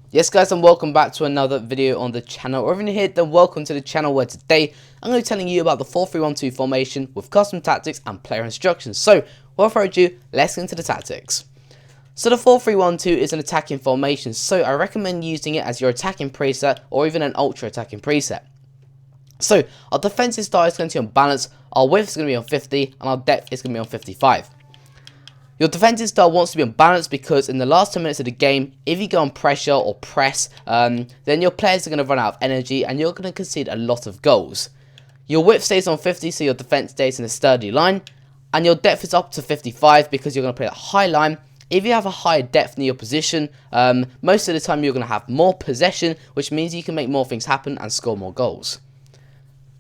Yes guys, and welcome back to another video on the channel. Or if you're new here, then welcome to the channel where today I'm going to be telling you about the 4-3-1-2 formation with custom tactics and player instructions. So, without further ado, let's get into the tactics. So the 4-3-1-2 is an attacking formation, so I recommend using it as your attacking preset or even an ultra attacking preset. So, our defensive style is going to be on balance, our width is going to be on 50, and our depth is going to be on 55. Your defensive style wants to be unbalanced because in the last 10 minutes of the game, if you go on pressure or press, then your players are going to run out of energy and you're going to concede a lot of goals. Your width stays on 50, so your defense stays in a sturdy line, and your depth is up to 55 because you're going to play a high line. If you have a higher depth in your position, most of the time you're going to have more possession, which means you can make more things happen and score more goals.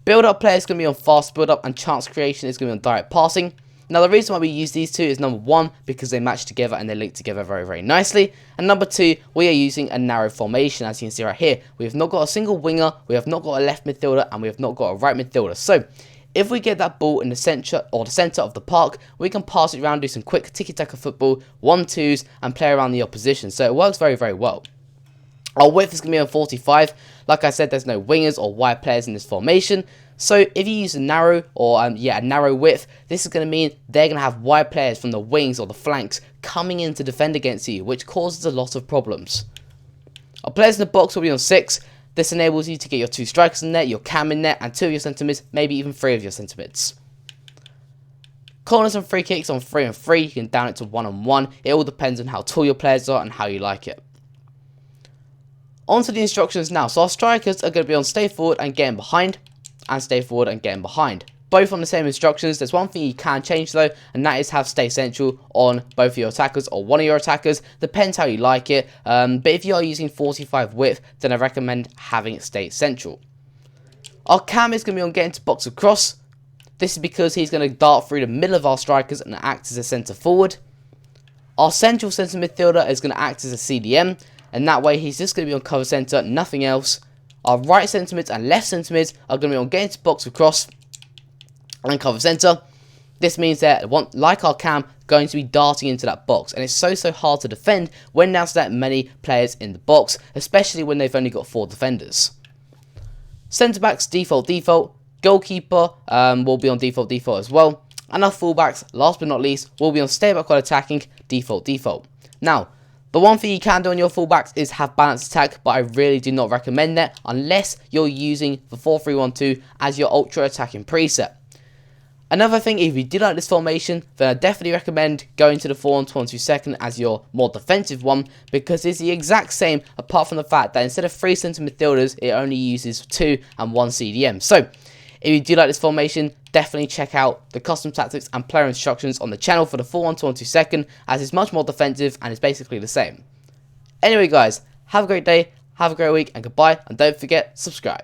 Build-up player is going to be on fast build-up, and chance creation is going to be on direct passing. Now, the reason why we use these two is number one, because they match together and they link together very, very nicely. And number two, we are using a narrow formation, as you can see right here. We have not got a single winger, we have not got a left midfielder, and we have not got a right midfielder. So, if we get that ball in the centre of the park, we can pass it around, do some quick tiki-taka football, 1-2s, and play around the opposition. So, it works very, very well. Our width is going to be on 45. Like I said, there's no wingers or wide players in this formation. So if you use a narrow or a narrow width, this is going to mean they're going to have wide players from the wings or the flanks coming in to defend against you, which causes a lot of problems. Our players in the box will be on 6. This enables you to get your 2 strikers in there, your cam in there, and 2 of your centre mids, maybe even 3 of your centre mids. Corners and free kicks on 3 and 3. You can down it to 1 and 1. It all depends on how tall your players are and how you like it. On to the instructions now. So our strikers are going to be on stay forward and getting behind, and stay forward and getting behind. Both on the same instructions. There's one thing you can change though, and that is have stay central on both of your attackers or one of your attackers. Depends how you like it. But if you are using 45 width, then I recommend having it stay central. Our cam is going to be on getting to box across. This is because he's going to dart through the middle of our strikers and act as a centre forward. Our central centre midfielder is going to act as a CDM, and that way he's just going to be on cover centre, nothing else. Our right centre mids and left centre mids are going to be on getting to box across and cover centre. This means that, like our cam, going to be darting into that box, and it's so hard to defend when there's that many players in the box, especially when they've only got 4 defenders. Centre backs default. Goalkeeper will be on default as well, and our fullbacks, last but not least, will be on stay back while attacking default. Now, the one thing you can do on your fullbacks is have balanced attack, but I really do not recommend that unless you're using the 4-3-1-2 as your ultra attacking preset. Another thing, if you do like this formation, then I definitely recommend going to the 4-1-2 second as your more defensive one, because it's the exact same apart from the fact that instead of 3 centre midfielders, it only uses 2 and 1 CDM. So, if you do like this formation, definitely check out the custom tactics and player instructions on the channel for the 4-1-2 second, as it's much more defensive and it's basically the same. Anyway guys, have a great day, have a great week, and goodbye, and don't forget, subscribe.